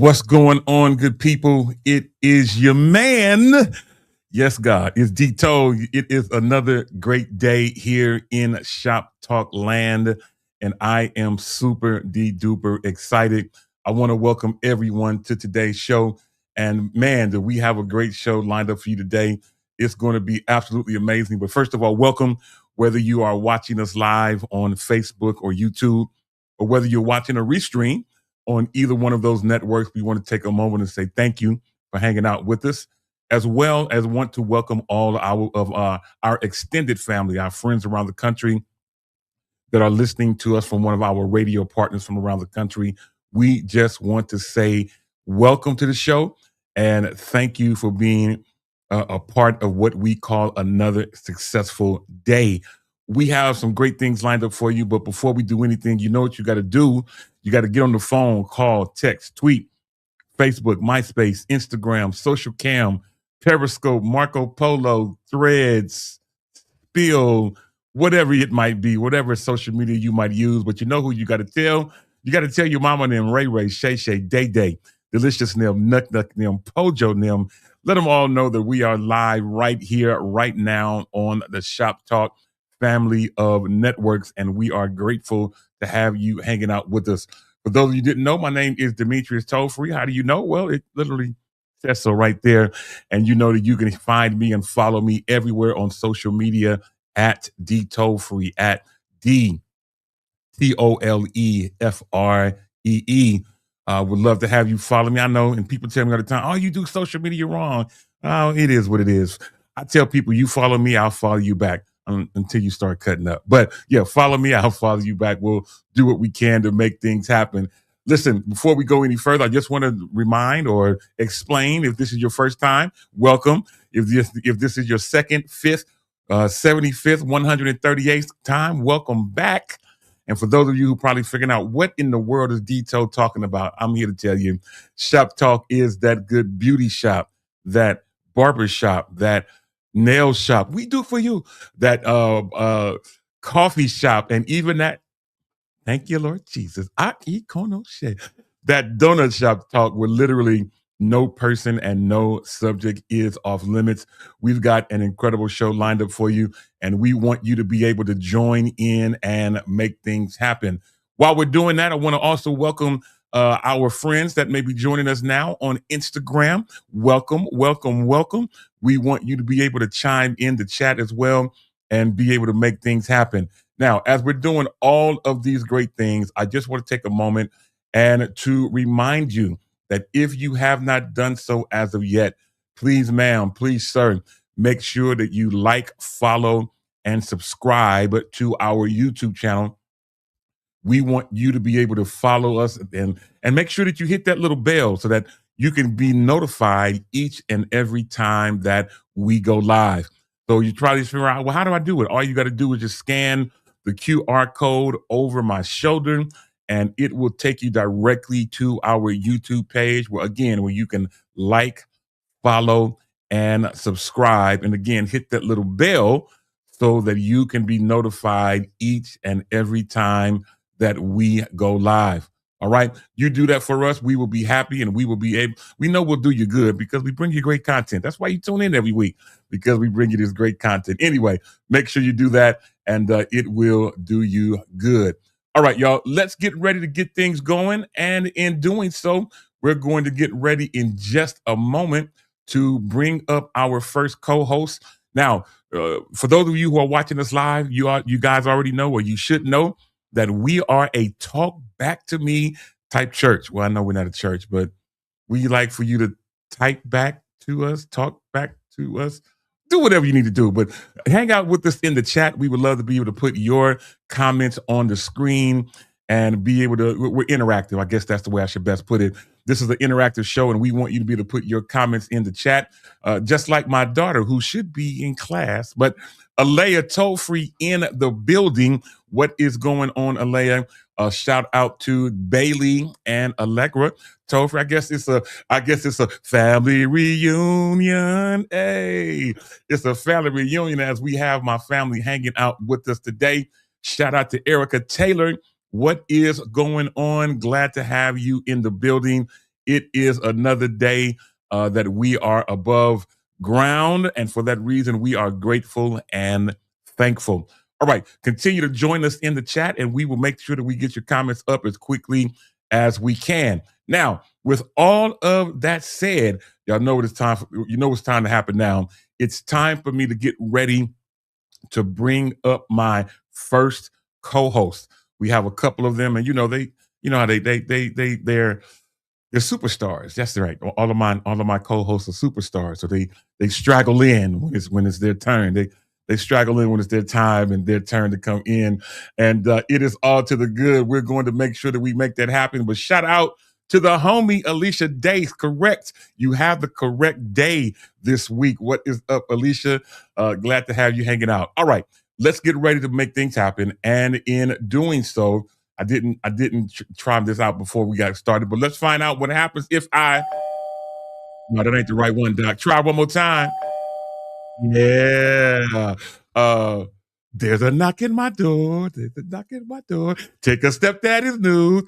What's going on, good people? It is your man. Yes, God. It's Dito. It is another great day here in Shop Talk Land, and I am super duper excited. I want to welcome everyone to today's show. And man, do we have a great show lined up for you today. It's going to be absolutely amazing. But first of all, welcome, whether you are watching us live on Facebook or YouTube, or whether you're watching a restream on either one of those networks. We want to take a moment and say thank you for hanging out with us, as well as want to welcome all our extended family, our friends around the country that are listening to us from one of our radio partners from around the country. We just want to say welcome to the show and thank you for being a part of what we call another successful day. We have some great things lined up for you, but before we do anything, you know what you got to do. You got to get on the phone, call, text, tweet, Facebook, MySpace, Instagram, Social Cam, Periscope, Marco Polo, Threads, Spill, whatever it might be, whatever social media you might use. But you know who you got to tell? You got to tell your mama them, Ray Ray, Shay Shay, Day Day, Delicious them, Nuck Nuck them, Pojo them. Let them all know that we are live right here, right now on the Shop Talk family of networks, and we are grateful to have you hanging out with us. For those of you who didn't know, my name is Demetrius Tollfree. How do you know? Well, it literally says so right there. And you know that you can find me and follow me everywhere on social media at D Tollfree, at DTOLEFREE. Would love to have you follow me. I know, and people tell me all the time, oh, you do social media wrong. Oh, it is what it is. I tell people, you follow me, I'll follow you back until you start cutting up. But yeah, follow me, I'll follow you back. We'll do what we can to make things happen. Listen, before we go any further, I just want to remind or explain, if this is your first time, welcome. If this is your second, fifth, 75th, 138th time, welcome back. And for those of you who probably figuring out what in the world is Dito talking about, I'm here to tell you, Shop Talk is that good beauty shop, that barber shop, that nail shop. We do for you that coffee shop, and even that. Thank you, Lord Jesus. That donut shop talk where literally no person and no subject is off limits. We've got an incredible show lined up for you, and we want you to be able to join in and make things happen. While we're doing that, I want to also welcome our friends that may be joining us now on Instagram. Welcome, welcome, welcome. We want you to be able to chime in the chat as well and be able to make things happen. Now, as we're doing all of these great things, I just want to take a moment and to remind you that if you have not done so as of yet, please, ma'am, please, sir, make sure that you like, follow, and subscribe to our YouTube channel. We want you to be able to follow us and make sure that you hit that little bell so that you can be notified each and every time that we go live. So you try to figure out, well, how do I do it? All you got to do is just scan the QR code over my shoulder, and it will take you directly to our YouTube page where you can like, follow, and subscribe. And again, hit that little bell so that you can be notified each and every time that we go live. All right. You do that for us. We will be happy, and we will be able, we know we'll do you good because we bring you great content. That's why you tune in every week, because we bring you this great content. Anyway, make sure you do that, and it will do you good. All right, y'all, let's get ready to get things going. And in doing so, we're going to get ready in just a moment to bring up our first co-host. Now, for those of you who are watching us live, you guys already know, or you should know, that we are a talk back to me type church. Well, I know we're not a church, but we like for you to type back to us, talk back to us, do whatever you need to do. But hang out with us in the chat. We would love to be able to put your comments on the screen and be able to, we're interactive. I guess that's the way I should best put it. This is an interactive show, and we want you to be able to put your comments in the chat, just like my daughter, who should be in class, but Alea Tollfree in the building. What is going on, Alea? Shout out to Bailey and Allegra Tollfree. I guess it's a family reunion. Hey, it's a family reunion as we have my family hanging out with us today. Shout out to Erica Taylor. What is going on? Glad to have you in the building. It is another day that we are above ground. And for that reason, we are grateful and thankful. All right, continue to join us in the chat, and we will make sure that we get your comments up as quickly as we can. Now, with all of that said, y'all know it's time. You know it's time to happen now. It's time for me to get ready to bring up my first co-host. We have a couple of them, and you know how they're superstars. That's right. All of my co-hosts are superstars. So they straggle in when it's their turn. They straggle in when it's their time and their turn to come in. And it is all to the good. We're going to make sure that we make that happen. But shout out to the homie Alicia Day. Correct. You have the correct day this week. What is up, Alicia? Glad to have you hanging out. All right. Let's get ready to make things happen. And in doing so, I didn't try this out before we got started, but let's find out what happens if no, that ain't the right one, Doc. Try one more time. Yeah. There's a knock in my door. There's a knock in my door. Take a step that is new.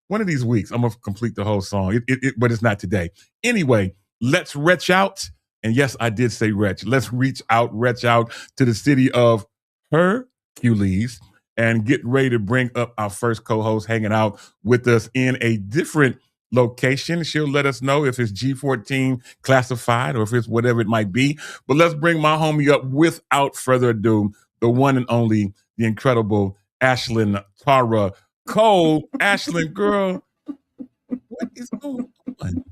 One of these weeks, I'm gonna complete the whole song. But it's not today. Anyway, let's reach out. And yes, I did say reach. Let's reach out to the city of Hercules and get ready to bring up our first co-host hanging out with us in a different location. She'll let us know if it's G14 classified or if it's whatever it might be. But let's bring my homie up without further ado, the one and only, the incredible Ashlyn Tara Cole. Ashlyn, girl, what is going on?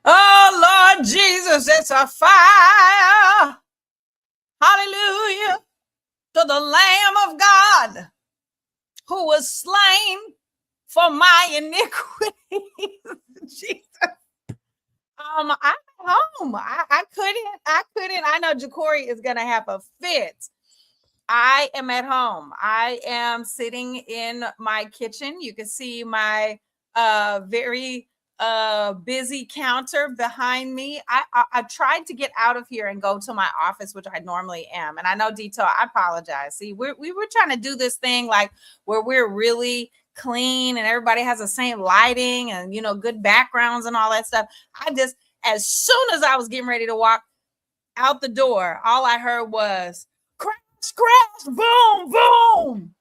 Oh, Lord Jesus, it's a fire. Hallelujah. To the Lamb of God who was slain for my iniquity. Jesus. I'm at home. I couldn't. I know Jacory is going to have a fit. I am at home. I am sitting in my kitchen. You can see my very busy counter behind me. I tried to get out of here and go to my office, which I normally am. And I know Detail, I apologize. See, we were trying to do this thing like where we're really clean and everybody has the same lighting and, you know, good backgrounds and all that stuff. As soon as I was getting ready to walk out the door, all I heard was crash, crash, boom, boom.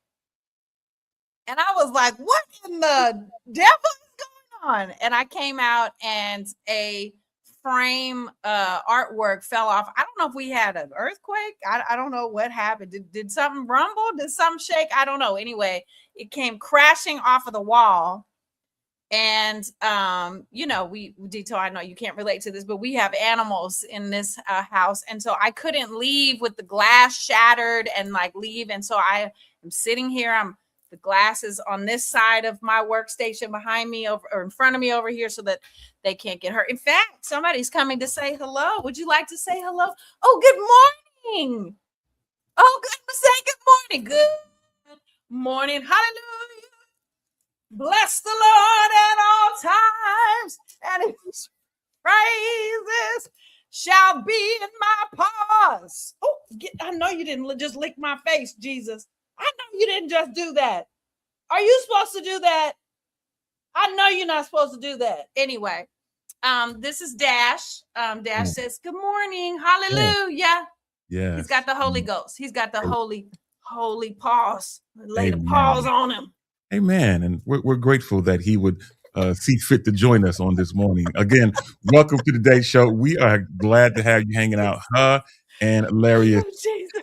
And I was like, what in the devil is going on? And I came out and a frame artwork fell off. I don't know if we had an earthquake. I don't know what happened. Did something rumble? Did something shake? I don't know. Anyway, it came crashing off of the wall. And, you know, Detail, I know you can't relate to this, but we have animals in this house. And so I couldn't leave with the glass shattered and like leave. And so I am sitting here. The glass is on this side of my workstation behind me or in front of me over here so that they can't get hurt. In fact, somebody's coming to say hello. Would you like to say hello? Oh, good morning. Oh, good. Say good morning. Good morning. Hallelujah. Bless the Lord at all times, and his praises shall be in my paws. Oh, I know you didn't just lick my face, Jesus. I know you didn't just do that. Are you supposed to do that? I know you're not supposed to do that. Anyway, this is Dash. Dash says, good morning. Hallelujah. Yeah. He's got the Holy Ghost. He's got the holy paws. Lay the paws on him. Amen. And we're grateful that he would see fit to join us on this morning. Again, welcome to today's show. We are glad to have you hanging out. And Larry.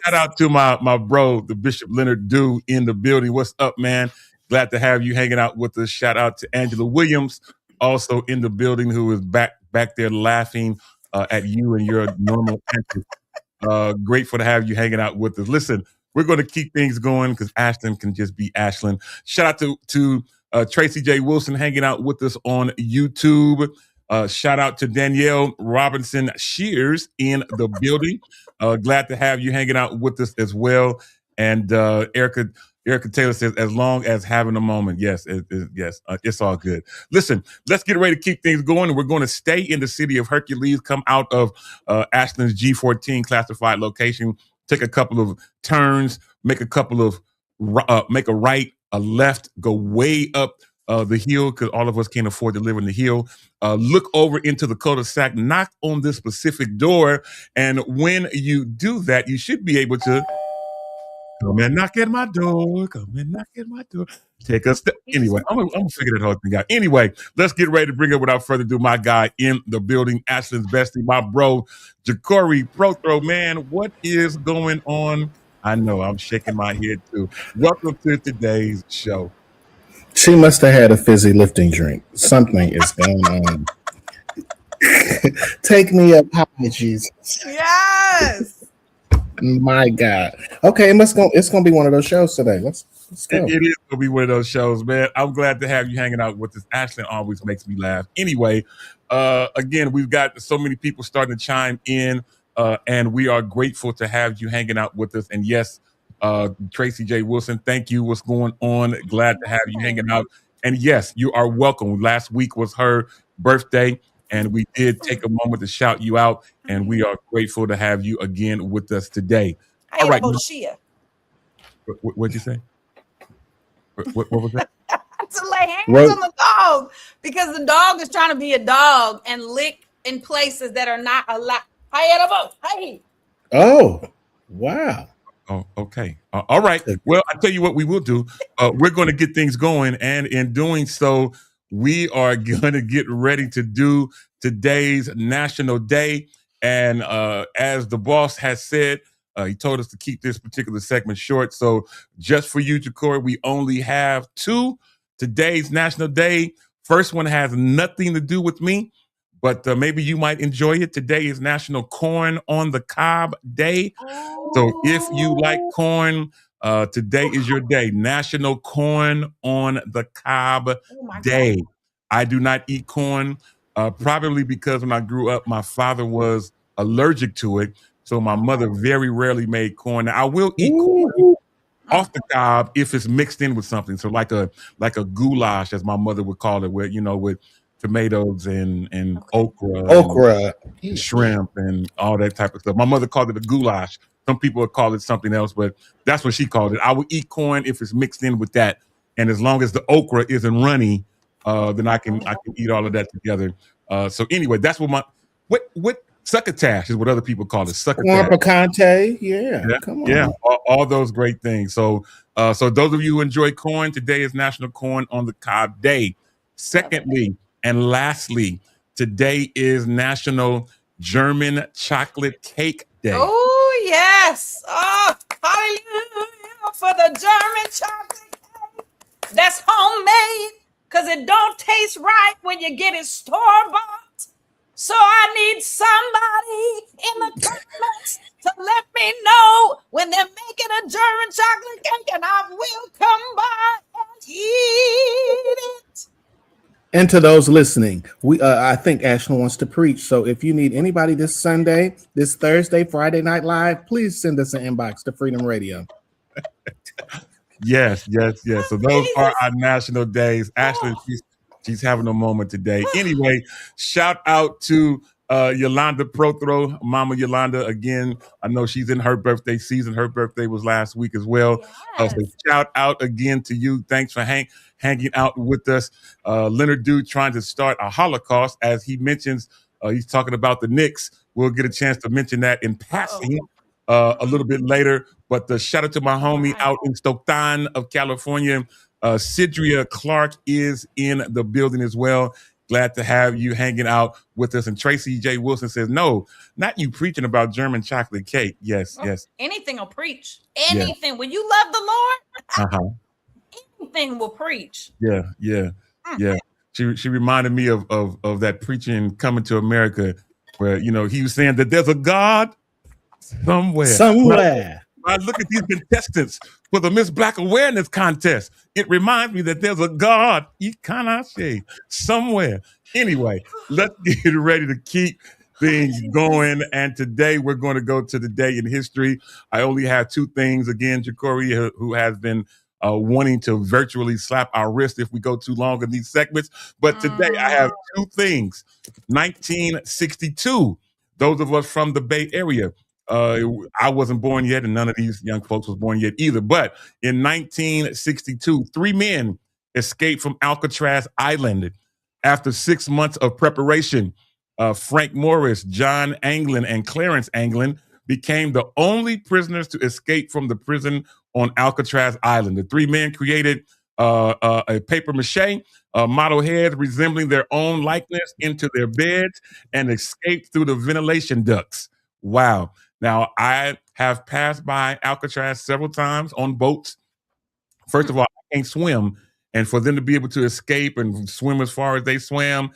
Shout out to my bro, the Bishop Leonard Dew in the building. What's up, man? Glad to have you hanging out with us. Shout out to Angela Williams, also in the building, who is back there laughing at you and your normal antics. Grateful to have you hanging out with us. Listen, we're going to keep things going because Ashlyn can just be Ashlyn. Shout out to Tracy J. Wilson hanging out with us on YouTube. Shout out to Danielle Robinson Shears in the building. Glad to have you hanging out with us as well. And Erica Taylor says, as long as having a moment. Yes, it's all good. Listen, let's get ready to keep things going. We're going to stay in the city of Hercules, come out of Ashlyn's G14 classified location, take a couple of turns, make a right, a left, go way up the hill, because all of us can't afford to live in the hill. Look over into the cul-de-sac, knock on this specific door, and when you do that, you should be able to come and knock at my door. Come and knock at my door. Take a step. Anyway, I'm gonna figure that whole thing out. Anyway, let's get ready to bring it without further ado. My guy in the building, Ashland's bestie, my bro, Ja'Cory Prothro. Man, what is going on? I know I'm shaking my head too. Welcome to today's show. She must have had a fizzy lifting drink. Something is going on. Take me up high, Jesus. Yes. My God. Okay, it's gonna be one of those shows today. Let's go. It is gonna be one of those shows, man. I'm glad to have you hanging out with us. Ashland always makes me laugh. Anyway, again, we've got so many people starting to chime in, and we are grateful to have you hanging out with us. And yes, Tracy J. Wilson, thank you. What's going on? Glad to have you hanging out. And yes, you are welcome. Last week was her birthday, and we did take a moment to shout you out, and we are grateful to have you again with us today. All right. Shia. What'd you say? What was that? To lay hands on the dog, because the dog is trying to be a dog and lick in places that are not allowed. Hey. Oh, wow. Oh, okay. All right. Well, I tell you what we will do. We're going to get things going, and in doing so, we are going to get ready to do today's National Day. And as the boss has said, he told us to keep this particular segment short. So just for you, Ja'Cory, we only have two. Today's National Day. First one has nothing to do with me, but maybe you might enjoy it. Today is National Corn on the Cob Day. So if you like corn, today is your day. National Corn on the Cob Day. God. I do not eat corn, probably because when I grew up, my father was allergic to it. So my mother very rarely made corn. Now, I will eat corn off the cob if it's mixed in with something. So like a goulash, as my mother would call it, with with tomatoes and okra, and shrimp and all that type of stuff. My mother called it a goulash. Some people would call it something else, but that's what she called it. I would eat corn if it's mixed in with that, and as long as the okra isn't runny, then I can eat all of that together. So anyway, that's what what succotash is what other people call it. Succotash. Picante, yeah. Come on. Yeah, all those great things. So so those of you who enjoy corn, today is National Corn on the Cob Day. Secondly, and lastly, today is National German Chocolate Cake Day. Oh, yes. Oh, hallelujah for the German chocolate cake. That's homemade, because it don't taste right when you get it store-bought. So I need somebody in the comments to let me know when they're making a German chocolate cake, and I will come by and eat it. And to those listening, I think Ashland wants to preach. So if you need anybody this Sunday, this Thursday, Friday Night Live, please send us an inbox to Freedom Radio. Yes. So those are our national days. Ashland, she's having a moment today. Anyway, shout out to Yolanda Prothro, Mama Yolanda. Again, I know she's in her birthday season. Her birthday was last week as well. Yes. So shout out again to you. Thanks for hanging out with us. Leonard Dude trying to start a Holocaust, as he mentions. He's talking about the Knicks. We'll get a chance to mention that in passing a little bit later. But shout out to my homie out in Stockton of California. Sidria Clark is in the building as well. Glad to have you hanging out with us. And Tracy J. Wilson says, no, not you preaching about German chocolate cake. Yes. Anything will preach. Anything. When you love the Lord, anything will preach. Yeah. She reminded me of that preaching Coming to America, where he was saying that there's a God somewhere. I look at these contestants for the Miss Black Awareness Contest. It reminds me that there's a God, somewhere. Anyway, let's get ready to keep things going. And today we're going to go to the day in history. I only have two things. Again, Ja'Cory, who has been wanting to virtually slap our wrist if we go too long in these segments. But today I have two things. 1962, those of us from the Bay Area. I wasn't born yet, and none of these young folks was born yet either. But in 1962, three men escaped from Alcatraz Island. After 6 months of preparation, Frank Morris, John Anglin, and Clarence Anglin became the only prisoners to escape from the prison on Alcatraz Island. The three men created a paper mache model heads resembling their own likeness into their beds and escaped through the ventilation ducts. Wow. Now, I have passed by Alcatraz several times on boats. First of all, I can't swim. And for them to be able to escape and swim as far as they swam,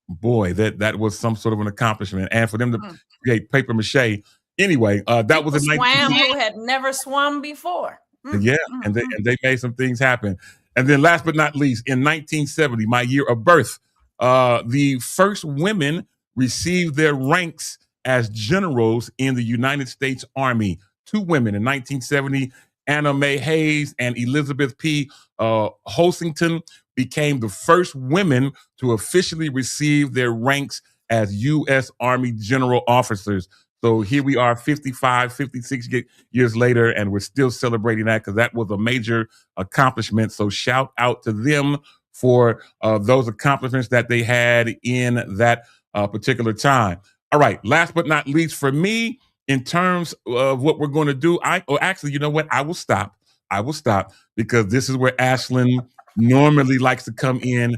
boy, that was some sort of an accomplishment. And for them to create paper mache. Anyway, that was a swam who had never swum before. Yeah, and they made some things happen. And then last but not least, in 1970, my year of birth, the first women received their ranks as generals in the United States Army. Two women in 1970, Anna Mae Hayes and Elizabeth P. Holsington became the first women to officially receive their ranks as U.S. Army general officers. So here we are 55, 56 years later, and we're still celebrating that because that was a major accomplishment. So shout out to them for those accomplishments that they had in that particular time. All right, last but not least for me, in terms of what we're going to do, actually, you know what? I will stop because this is where Ashlyn normally likes to come in.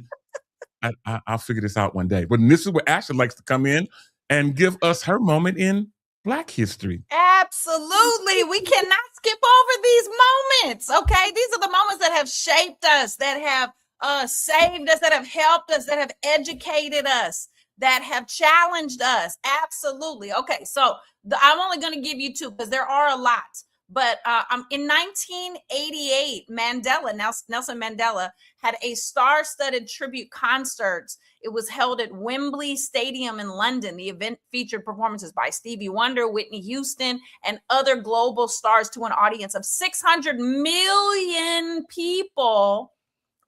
I'll figure this out one day. But this is where Ashlyn likes to come in and give us her moment in Black history. Absolutely. We cannot skip over these moments. Okay. These are the moments that have shaped us, that have saved us, that have helped us, that have educated us, that have challenged us. Absolutely. Okay. So I'm only going to give you two because there are a lot. But in 1988, Nelson Mandela had a star-studded tribute concert. It was held at Wembley Stadium in London. The event featured performances by Stevie Wonder, Whitney Houston, and other global stars to an audience of 600 million people,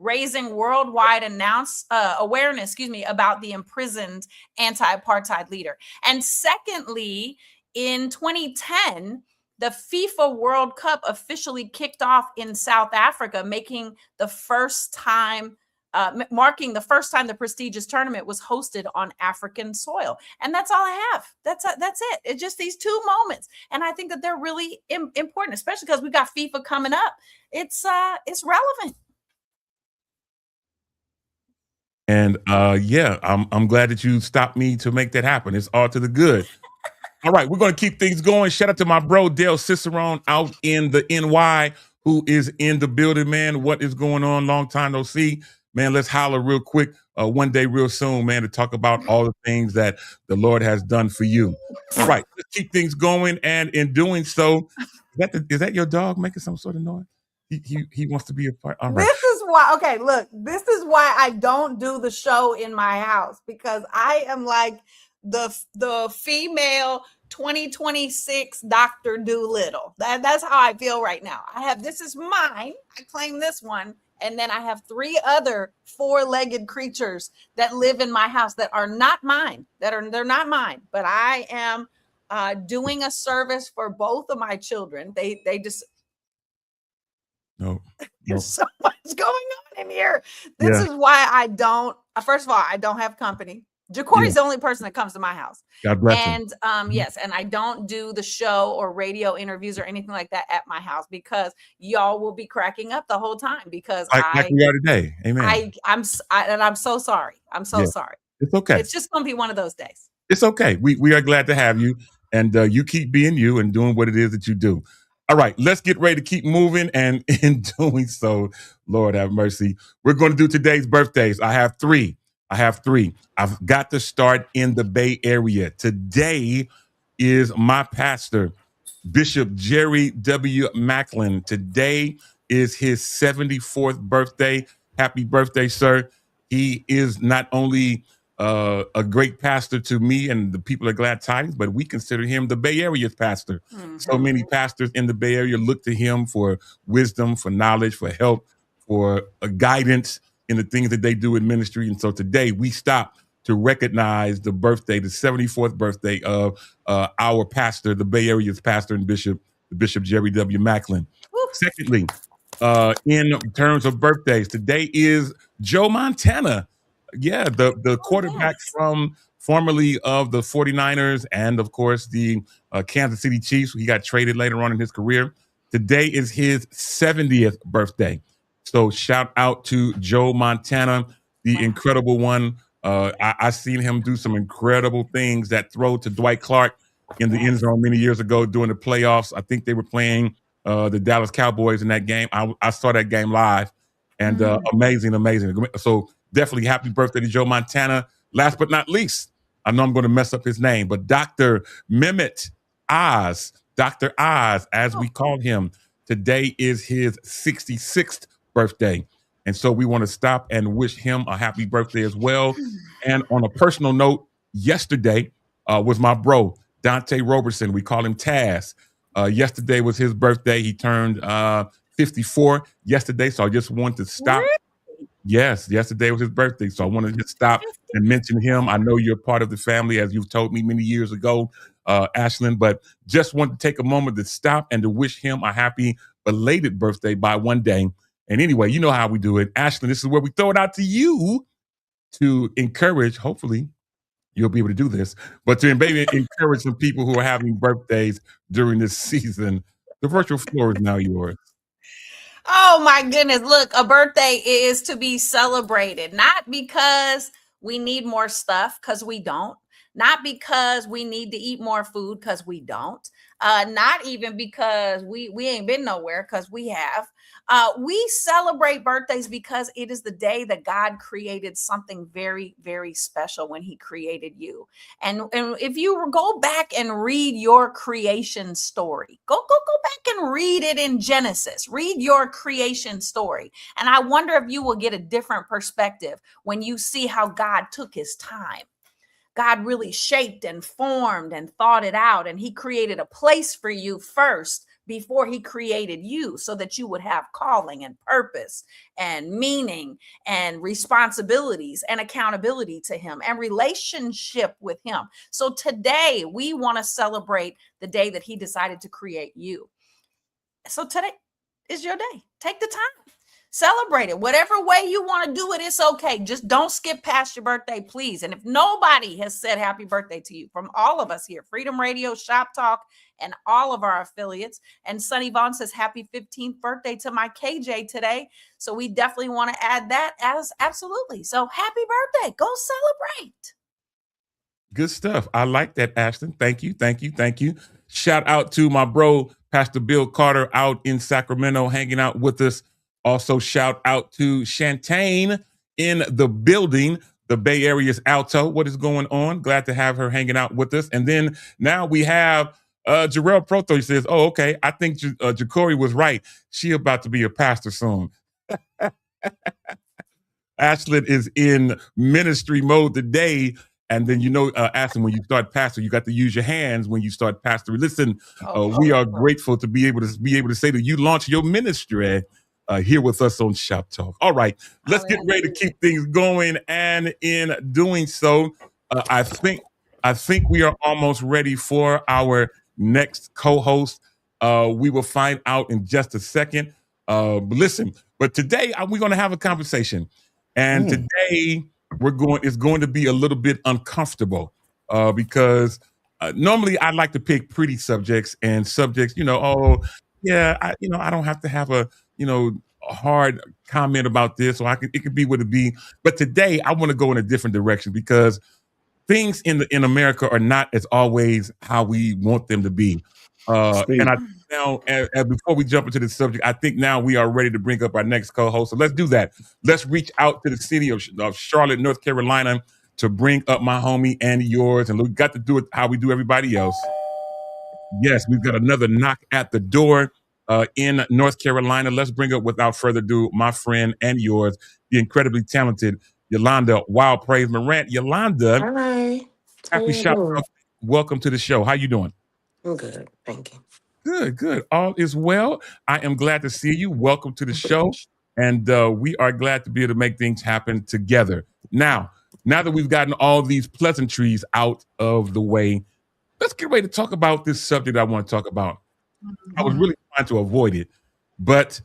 raising worldwide awareness, about the imprisoned anti-apartheid leader. And secondly, in 2010, the FIFA World Cup officially kicked off in South Africa, marking the first time the prestigious tournament was hosted on African soil. And that's all I have. That's it. It's just these two moments. And I think that they're really important, especially because we got FIFA coming up. It's relevant. And I'm glad that you stopped me to make that happen. It's all to the good. All right, we're going to keep things going. Shout out to my bro, Dale Cicerone, out in the NY, who is in the building, man. What is going on? Long time no see. Man, let's holler real quick one day real soon, man, to talk about all the things that the Lord has done for you. All right, let's keep things going. And in doing so, is that your dog making some sort of noise? He wants to be a part. All right. This is why I don't do the show in my house, because I am like the female 2026 Dr. Doolittle. That's how I feel right now. This is mine. I claim this one. And then I have three other four-legged creatures that live in my house that are not mine. They're not mine. But I am doing a service for both of my children. They just There's so much going on in here. This is why I don't. First of all, I don't have company. Jacory's the only person that comes to my house. God bless him. And yes, and I don't do the show or radio interviews or anything like that at my house because y'all will be cracking up the whole time because like we are today. Amen. I'm so sorry. I'm so sorry. It's okay. It's just gonna be one of those days. It's okay. We are glad to have you, and you keep being you and doing what it is that you do. All right, let's get ready to keep moving. And in doing so, Lord have mercy, we're going to do today's birthdays. I have three. I've got to start in the Bay Area. Today is my pastor, Bishop Jerry W. Macklin. Today is his 74th birthday. Happy birthday, sir. He is not only a great pastor to me and the people of Glad Tidings, but we consider him the Bay Area's pastor. Mm-hmm. So many pastors in the Bay Area look to him for wisdom, for knowledge, for help, for guidance in the things that they do in ministry. And so today we stop to recognize the 74th birthday of our pastor, the Bay Area's pastor and Bishop Jerry W. Macklin. Secondly, in terms of birthdays. Today is Joe Montana. Yeah, the quarterback yes. from formerly of the 49ers and, of course, the Kansas City Chiefs. He got traded later on in his career. Today is his 70th birthday. So shout out to Joe Montana, the Wow. incredible one. I seen him do some incredible things. That throw to Dwight Clark in the end zone many years ago during the playoffs. I think they were playing the Dallas Cowboys in that game. I saw that game live, and amazing. So definitely happy birthday to Joe Montana. Last but not least, I know I'm going to mess up his name, but Dr. Mehmet Oz, Dr. Oz, as we call him, today is his 66th birthday. And so we want to stop and wish him a happy birthday as well. And on a personal note, yesterday was my bro, Dante Roberson. We call him Taz. Yesterday was his birthday. He turned 54 yesterday. So I just wanted to stop. Yes, yesterday was his birthday. So I wanted to just stop and mention him. I know you're part of the family, as you've told me many years ago, Ashlyn, but just want to take a moment to stop and to wish him a happy belated birthday by one day. And anyway, you know how we do it. Ashlyn, this is where we throw it out to you to encourage, hopefully you'll be able to do this, but to maybe encourage some people who are having birthdays during this season. The virtual floor is now yours. Oh my goodness. Look, a birthday is to be celebrated, not because we need more stuff, because we don't. Not because we need to eat more food, because we don't. Not even because we ain't been nowhere, because we have. We celebrate birthdays because it is the day that God created something very, very special when he created you. And if you go back and read your creation story, go back and read it in Genesis. Read your creation story. And I wonder if you will get a different perspective when you see how God took his time. God really shaped and formed and thought it out. And he created a place for you first before he created you, so that you would have calling and purpose and meaning and responsibilities and accountability to him and relationship with him. So today we want to celebrate the day that he decided to create you. So today is your day. Take the time. Celebrate it. Whatever way you want to do it, it's okay. Just don't skip past your birthday, please. And if nobody has said happy birthday to you from all of us here, Freedom Radio, Shop Talk, and all of our affiliates, and Sunny Vaughn says happy 15th birthday to my KJ today. So we definitely want to add that as absolutely. So happy birthday. Go celebrate. Good stuff. I like that, Ashton. Thank you. Shout out to my bro, Pastor Bill Carter, out in Sacramento, hanging out with us. Also, shout out to Shantae in the building, the Bay Area's alto. What is going on? Glad to have her hanging out with us. And then now we have Jarrell Proto. He says, oh, okay, I think Ja'Cory was right. She about to be a pastor soon. Ashlyn is in ministry mode today. And then, Ashlyn, when you start pastor, you got to use your hands when you start pastoring. Listen, we are grateful to be able to say that you launched your ministry here with us on Shop Talk. All right, let's get ready to keep things going. And in doing so, I think we are almost ready for our next co-host. We will find out in just a second. But today we're going to have a conversation, and today it's going to be a little bit uncomfortable because normally I like to pick pretty subjects and subjects. I don't have to have a hard comment about this, or it could be what it be. But today I want to go in a different direction because things in America are not as always how we want them to be. And I now, and before we jump into the subject, I think now we are ready to bring up our next co-host. So let's do that. Let's reach out to the city of Charlotte, North Carolina, to bring up my homie and yours. And we got to do it how we do everybody else. Yes, we've got another knock at the door in North Carolina. Let's bring up, without further ado, my friend and yours, the incredibly talented Yolanda Wild Praise Morant. Yolanda, hi. Happy Shop Talk. Welcome to the show. How you doing? I'm good, thank you. Good. All is well. I am glad to see you. Welcome to the show. And we are glad to be able to make things happen together. Now that we've gotten all these pleasantries out of the way, let's get ready to talk about this subject I want to talk about. I was really trying to avoid it, but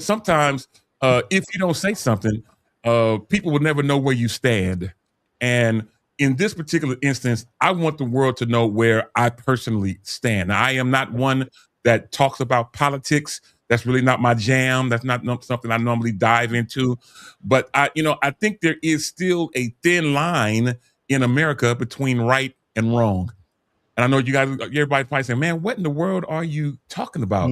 sometimes if you don't say something, people will never know where you stand. And in this particular instance, I want the world to know where I personally stand. Now, I am not one that talks about politics. That's really not my jam. That's not something I normally dive into. But I think there is still a thin line in America between right and wrong. And I know you guys, everybody probably saying, man, what in the world are you talking about?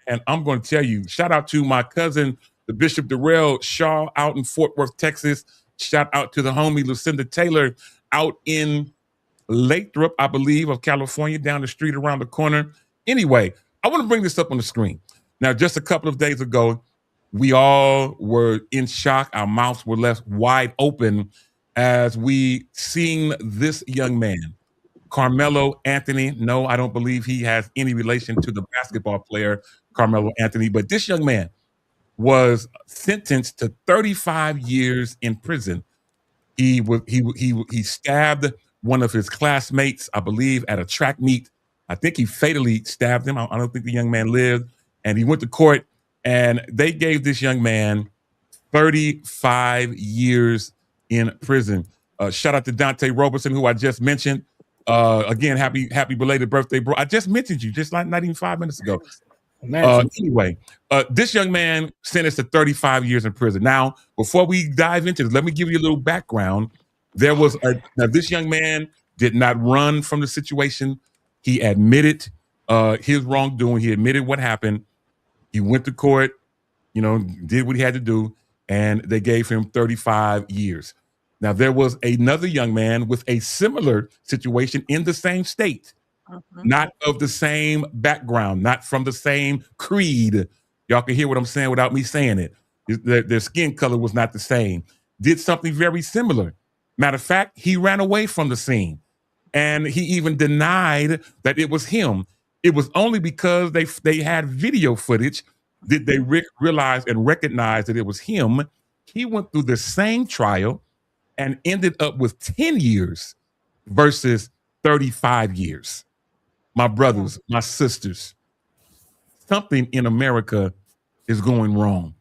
And I'm going to tell you, shout out to my cousin, the Bishop Darrell Shaw out in Fort Worth, Texas. Shout out to the homie Lucinda Taylor out in Lathrop, I believe, of California, down the street around the corner. Anyway, I want to bring this up on the screen. Now, just a couple of days ago, we all were in shock. Our mouths were left wide open as we seen this young man, Carmelo Anthony. No, I don't believe he has any relation to the basketball player Carmelo Anthony, but this young man was sentenced to 35 years in prison. He stabbed one of his classmates, I believe, at a track meet. I think he fatally stabbed him. I don't think the young man lived. And he went to court, and they gave this young man 35 years in prison. Shout out to Dante Roberson, who I just mentioned. Again, happy belated birthday, bro. I just mentioned you just not even 5 minutes ago. Anyway, this young man sentenced to 35 years in prison. Now, before we dive into this, let me give you a little background. Now this young man did not run from the situation. He admitted his wrongdoing. He admitted what happened. He went to court, did what he had to do, and they gave him 35 years. Now, there was another young man with a similar situation in the same state, not of the same background, not from the same creed. Y'all can hear what I'm saying without me saying it. Their skin color was not the same. Did something very similar. Matter of fact, he ran away from the scene, and he even denied that it was him. It was only because they had video footage did they realize and recognize that it was him. He went through the same trial and ended up with 10 years versus 35 years. My brothers, my sisters, something in America is going wrong.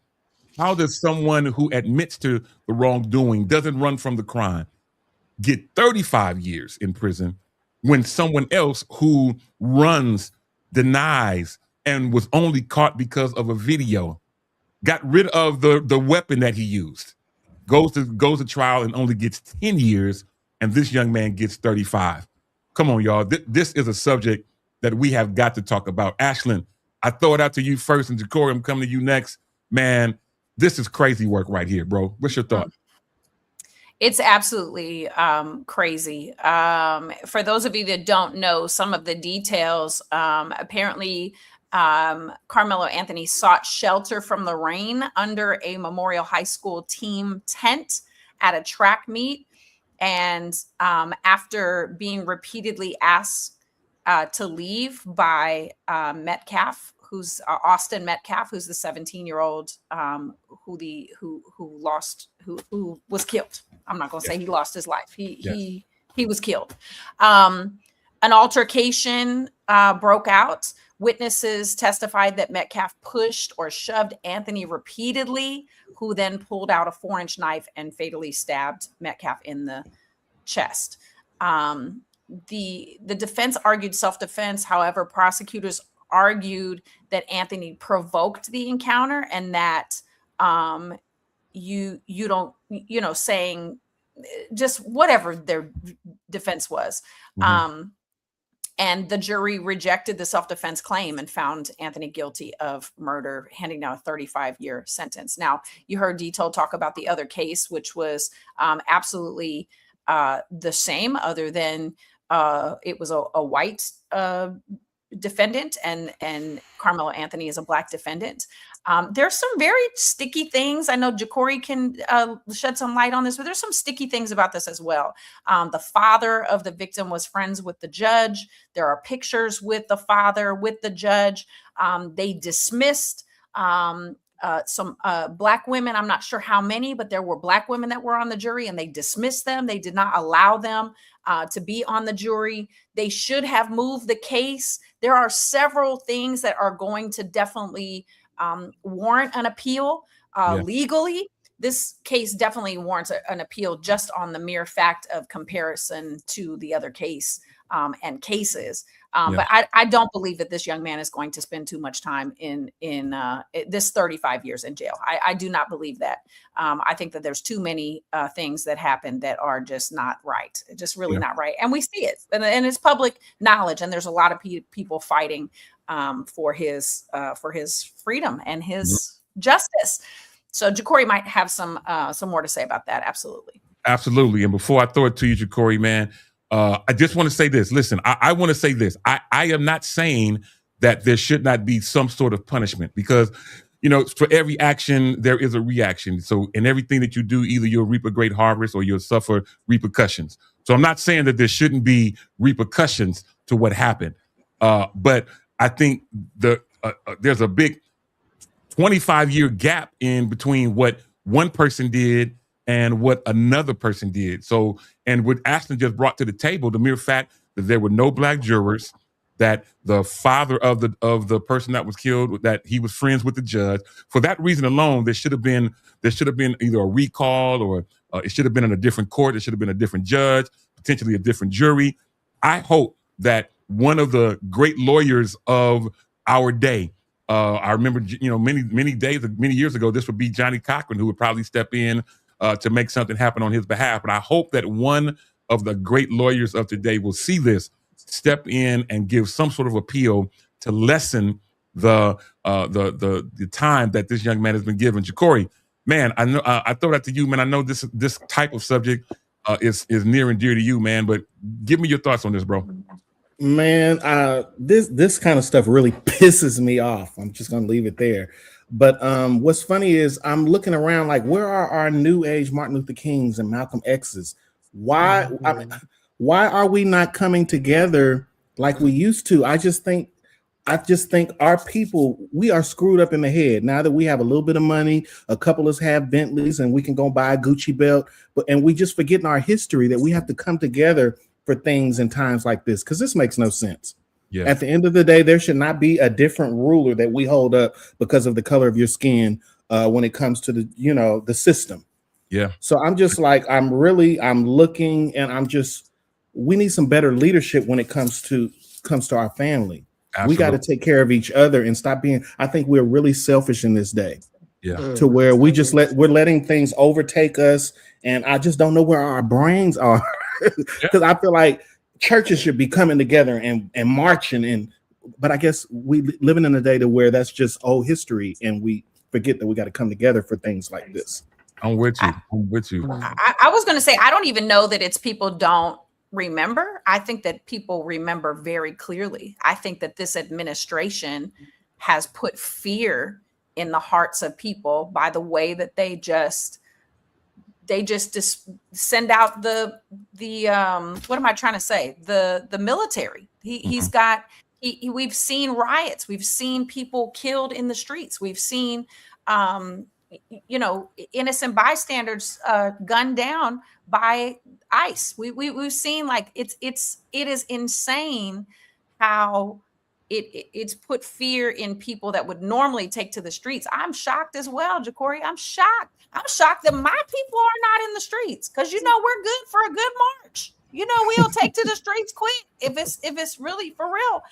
How does someone who admits to the wrongdoing, doesn't run from the crime, get 35 years in prison when someone else who runs, denies, and was only caught because of a video, got rid of the weapon that he used, goes to trial and only gets 10 years, and this young man gets 35. Come on, y'all. This is a subject that we have got to talk about. Ashlyn, I throw it out to you first, and Jacory, I'm coming to you next. Man, this is crazy work right here, bro. What's your thought? It's absolutely crazy. For those of you that don't know some of the details, apparently Carmelo Anthony sought shelter from the rain under a Memorial High School team tent at a track meet. And after being repeatedly asked to leave by Metcalf, who's Austin Metcalf, who's the 17-year-old who was killed. I'm not going to say he lost his life. He was killed. An altercation broke out. Witnesses testified that Metcalf pushed or shoved Anthony repeatedly, who then pulled out a 4-inch knife and fatally stabbed Metcalf in the chest. The defense argued self-defense. However, prosecutors argued that Anthony provoked the encounter and that saying just whatever their defense was. And the jury rejected the self-defense claim and found Anthony guilty of murder, handing down a 35-year sentence. Now, you heard Dito talk about the other case, which was absolutely the same, other than it was a white defendant and Carmelo Anthony is a black defendant. There's some very sticky things. I know Jacory can shed some light on this, but there's some sticky things about this as well. The father of the victim was friends with the judge. There are pictures with the father, with the judge. They dismissed some black women. I'm not sure how many, but there were black women that were on the jury and they dismissed them. They did not allow them to be on the jury. They should have moved the case. There are several things that are going to definitely warrant an appeal Yeah. legally. This case definitely warrants an appeal just on the mere fact of comparison to the other case and cases. But I don't believe that this young man is going to spend too much time in this 35 years in jail. I do not believe that. I think that there's too many things that happen that are just not right, just really not right. And we see it, and it's public knowledge. And there's a lot of people fighting for his freedom and his justice. So Ja'Cory might have some more to say about that. Absolutely. Absolutely. And before I throw it to you, Ja'Cory, man, I just want to say this. Listen, I want to say this. I am not saying that there should not be some sort of punishment, because, you know, for every action, there is a reaction. So in everything that you do, either you'll reap a great harvest or you'll suffer repercussions. So I'm not saying that there shouldn't be repercussions to what happened. But I think there's a big 25-year gap in between what one person did and what another person did. So, and what Ashton just brought to the table, the mere fact that there were no black jurors, that the father of the person that was killed, that he was friends with the judge. For that reason alone, there should have been either a recall, or it should have been in a different court. It should have been a different judge, potentially a different jury. I hope that one of the great lawyers of our day, I remember, you know, many years ago, this would be Johnny Cochran, who would probably step in to make something happen on his behalf. But I hope that one of the great lawyers of today will see this, step in, and give some sort of appeal to lessen the time that this young man has been given. Ja'Cory, man, I know I throw that to you, man. I know this type of subject is near and dear to you, man. But give me your thoughts on this, bro. Man, this kind of stuff really pisses me off. I'm just gonna leave it there. But what's funny is I'm looking around like, where are our new age Martin Luther Kings and Malcolm X's? Why are we not coming together like we used to? I just think our people, we are screwed up in the head now that we have a little bit of money. A couple of us have Bentleys and we can go buy a Gucci belt, and we just forgetting our history, that we have to come together for things in times like this, because this makes no sense. Yeah. At the end of the day, there should not be a different ruler that we hold up because of the color of your skin when it comes to the system. Yeah. So I'm just like, I'm looking, and we need some better leadership when it comes to our family. Absolutely. We got to take care of each other and stop being, I think we're really selfish in this day. Yeah. To where we're letting things overtake us, and I just don't know where our brains are. Because I feel like churches should be coming together and marching, but I guess we living in a day to where that's just old history, and we forget that we got to come together for things like this. I'm with you. I was going to say, I don't even know that it's people don't remember. I think that people remember very clearly. I think that this administration has put fear in the hearts of people by the way that they just send out the what am I trying to say? The military. We've seen riots. We've seen people killed in the streets. We've seen innocent bystanders gunned down by ICE. We've seen, like, it is insane how it's put fear in people that would normally take to the streets. I'm shocked as well, Ja'Cory. I'm shocked that my people are not in the streets, because we're good for a good march. We'll take to the streets quick if it's really for real.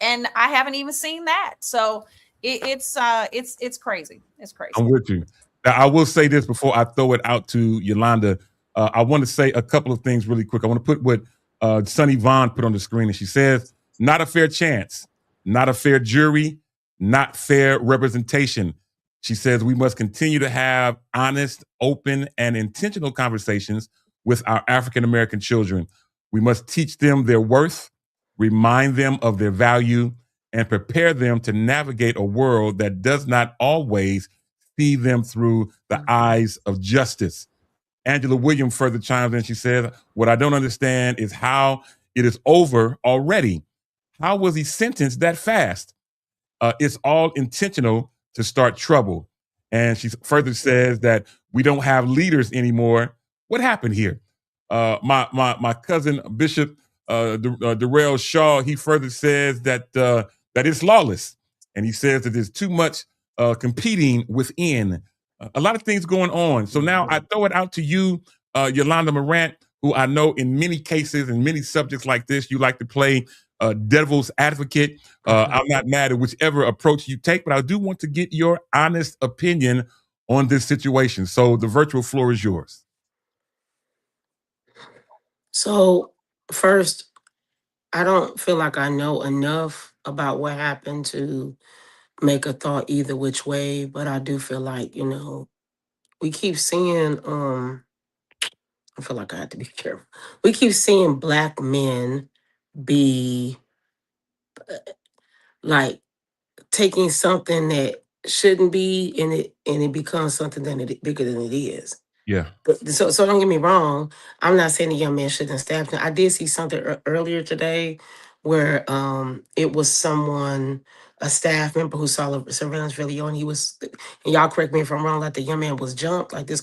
And I haven't even seen that. So it's crazy. It's crazy. I'm with you. Now, I will say this before I throw it out to Yolanda. I want to say a couple of things really quick. I want to put what Sunny Vaughn put on the screen, and she says, "Not a fair chance, not a fair jury, not fair representation." She says we must continue to have honest, open, and intentional conversations with our African-American children. We must teach them their worth, remind them of their value, and prepare them to navigate a world that does not always see them through the eyes of justice. Angela Williams further chimes in. She said, "What I don't understand is how it is over already. How was he sentenced that fast? It's all intentional to start trouble." And she further says that we don't have leaders anymore. What happened here? My cousin Bishop Darrell Shaw, he further says that it's lawless, and he says that there's too much competing within. A lot of things going on. So now I throw it out to you, Yolanda Morant, who I know in many cases and many subjects like this, you like to play devil's advocate. I'm not mad at whichever approach you take, but I do want to get your honest opinion on this situation. So the virtual floor is yours. So first, I don't feel like I know enough about what happened to make a thought either which way, but I do feel like, we keep seeing I feel like I have to be careful. We keep seeing Black men be like taking something that shouldn't be and it becomes something that it bigger than it is. Yeah. So don't get me wrong. I'm not saying the young man shouldn't have stabbed him. I did see something earlier today where it was someone, a staff member who saw a surveillance video, and he was, and y'all correct me if I'm wrong, like the young man was jumped, like this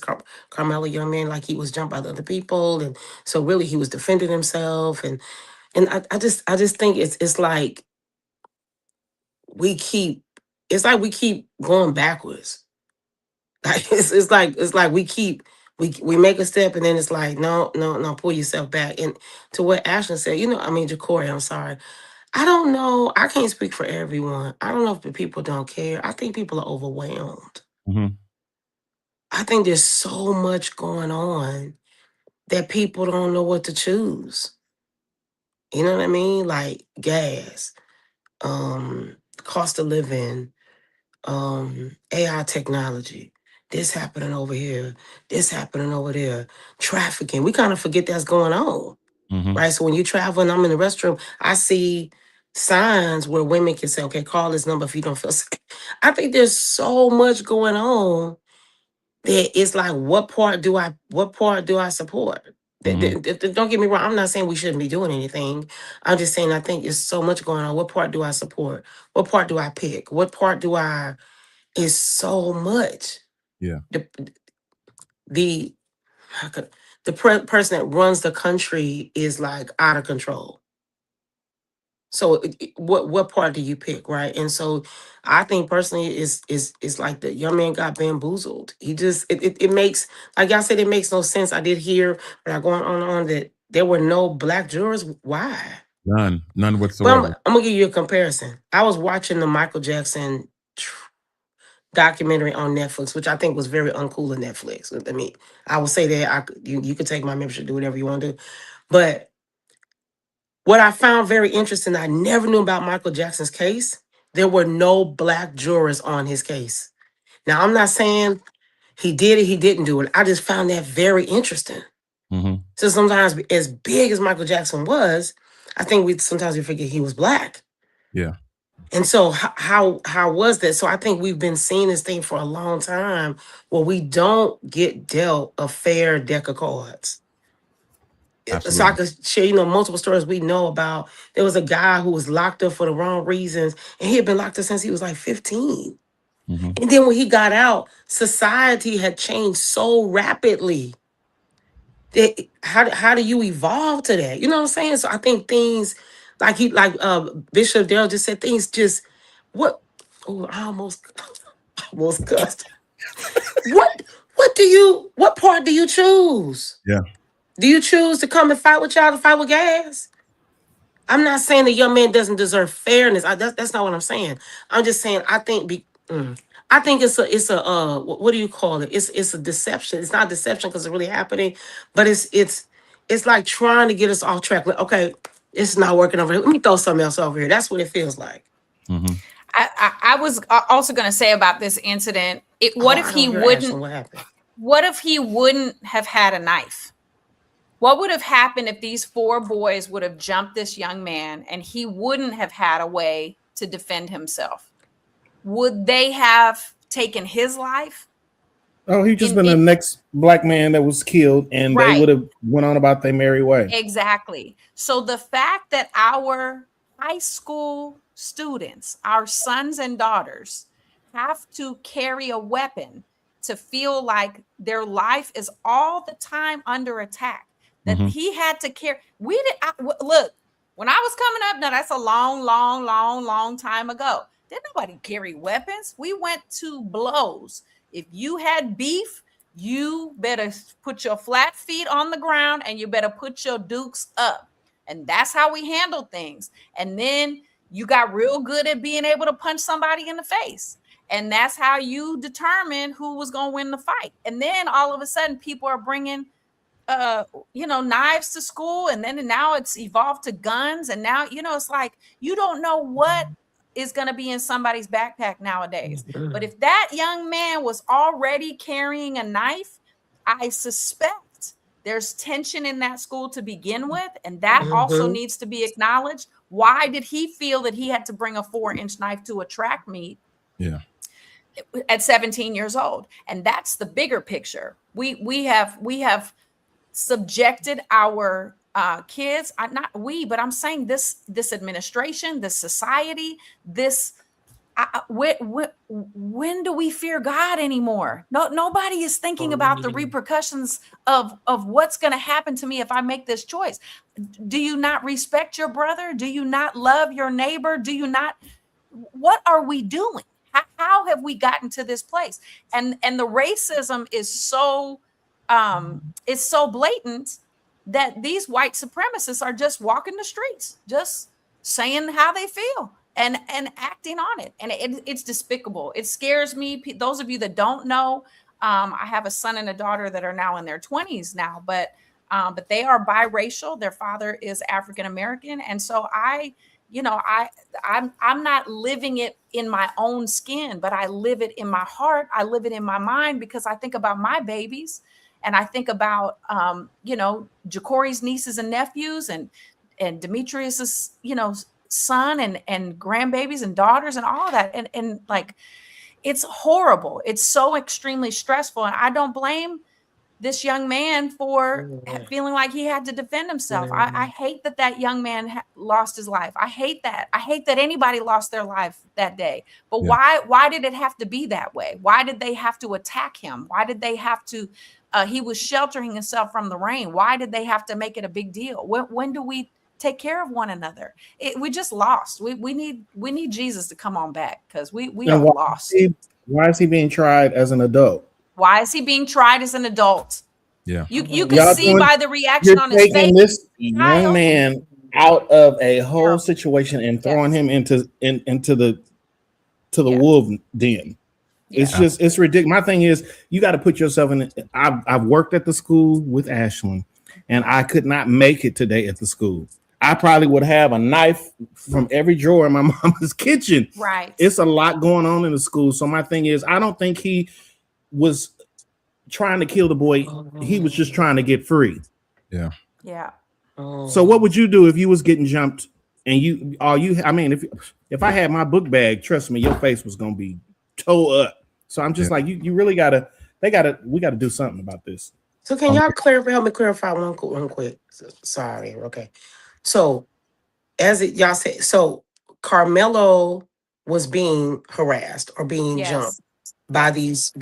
Carmelo young man, like he was jumped by the other people, and so really he was defending himself, and I just think it's like we keep going backwards. Like it's like we make a step and then it's like no, pull yourself back. And to what Ashton said, Jacory, I'm sorry. I don't know. I can't speak for everyone. I don't know if the people don't care. I think people are overwhelmed. Mm-hmm. I think there's so much going on that people don't know what to choose. You know what I mean? Like gas, cost of living, AI technology, this happening over here, this happening over there, trafficking. We kind of forget that's going on, right? So when you travel and I'm in the restroom, I see signs where women can say, okay, call this number if you don't feel sick. I think there's so much going on that it's like, what part do I support? Don't get me wrong. I'm not saying we shouldn't be doing anything. I'm just saying I think there's so much going on. What part do I support? What part do I pick? What part do I? Is so much. Yeah. The person that runs the country is like out of control. So what part do you pick, right? And so I think personally is like the young man got bamboozled. He just it makes, like y'all said, it makes no sense. I did hear when I going on that there were no Black jurors. Why? None whatsoever. Well, I'm gonna give you a comparison. I was watching the Michael Jackson documentary on Netflix, which I think was very uncool of Netflix. I mean, I will say that you could take my membership, do whatever you want to do. But what I found very interesting, I never knew about Michael Jackson's case. There were no Black jurors on his case. Now, I'm not saying he did it, he didn't do it. I just found that very interesting. So sometimes, as big as Michael Jackson was, I think sometimes we forget he was Black. Yeah. And so how was that? So I think we've been seeing this thing for a long time where we don't get dealt a fair deck of cards. Absolutely. So I could share, multiple stories we know about. There was a guy who was locked up for the wrong reasons, and he had been locked up since he was like 15. And then when he got out, society had changed so rapidly. How do you evolve to that? You know what I'm saying? So I think things like Bishop Darrell just said, things just I almost cussed. What part do you choose? Yeah. Do you choose to come and fight with y'all, to fight with gas? I'm not saying the young man doesn't deserve fairness. That's not what I'm saying. I'm just saying I think it's a what do you call it? It's a deception. It's not deception because it's really happening, but it's like trying to get us off track. Like, okay, it's not working over here. Let me throw something else over here. That's what it feels like. I was also going to say about this incident. What if he wouldn't have had a knife? What would have happened if these 4 boys would have jumped this young man and he wouldn't have had a way to defend himself? Would they have taken his life? Oh, he just been the next Black man that was killed, and they would have went on about their merry way. Exactly. So the fact that our high school students, our sons and daughters, have to carry a weapon to feel like their life is all the time under attack, that he had to carry. Look, when I was coming up, now that's a long time ago. Didn't nobody carry weapons. We went to blows. If you had beef, you better put your flat feet on the ground and you better put your dukes up. And that's how we handled things. And then you got real good at being able to punch somebody in the face. And that's how you determine who was going to win the fight. And then all of a sudden, people are bringing, knives to school. And then now it's evolved to guns. And now, it's like, you don't know what is going to be in somebody's backpack nowadays. But if that young man was already carrying a knife, I suspect there's tension in that school to begin with. And that also needs to be acknowledged. Why did he feel that he had to bring a 4-inch knife to a track meet? Yeah. At 17 years old? And that's the bigger picture. We have subjected our kids, but I'm saying this administration, this society, when do we fear God anymore? Nobody is thinking about the repercussions of what's going to happen to me if I make this choice. Do you not respect your brother? Do you not love your neighbor? What are we doing? How have we gotten to this place? And the racism is so blatant that these white supremacists are just walking the streets, just saying how they feel and acting on it. And it's despicable. It scares me. Those of you that don't know, I have a son and a daughter that are now in their 20s now, but they are biracial. Their father is African American, and so I'm not living it in my own skin, but I live it in my heart. I live it in my mind because I think about my babies, and I think about Ja'Cory's nieces and nephews, and Demetrius's son and grandbabies and daughters and all of that, and like, it's horrible. It's so extremely stressful, and I don't blame this young man for feeling like he had to defend himself. I hate that young man lost his life. I hate that. I hate that anybody lost their life that day. But why did it have to be that way? Why did they have to attack him? Why did they have to, he was sheltering himself from the rain. Why did they have to make it a big deal? When do we take care of one another? We just lost. We need Jesus to come on back, because we are lost. Why is he being tried as an adult? Why is he being tried as an adult? Yeah. You can see by the reaction on his face. This young man out of a whole situation and throwing him into the wolf den. It's just, it's ridiculous. My thing is, you got to put yourself in it. I've worked at the school with Ashlyn, and I could not make it today at the school. I probably would have a knife from every drawer in my mama's kitchen. Right. It's a lot going on in the school. So my thing is, I don't think he was trying to kill the boy. He was just trying to get free. Yeah. Yeah. So what would you do if you was getting jumped and if I had my book bag, trust me, your face was going to be toe up. So I'm just like, you really we got to do something about this. So can y'all help me clarify one quick? Sorry. Okay. So y'all say, so Carmelo was being harassed or being jumped by these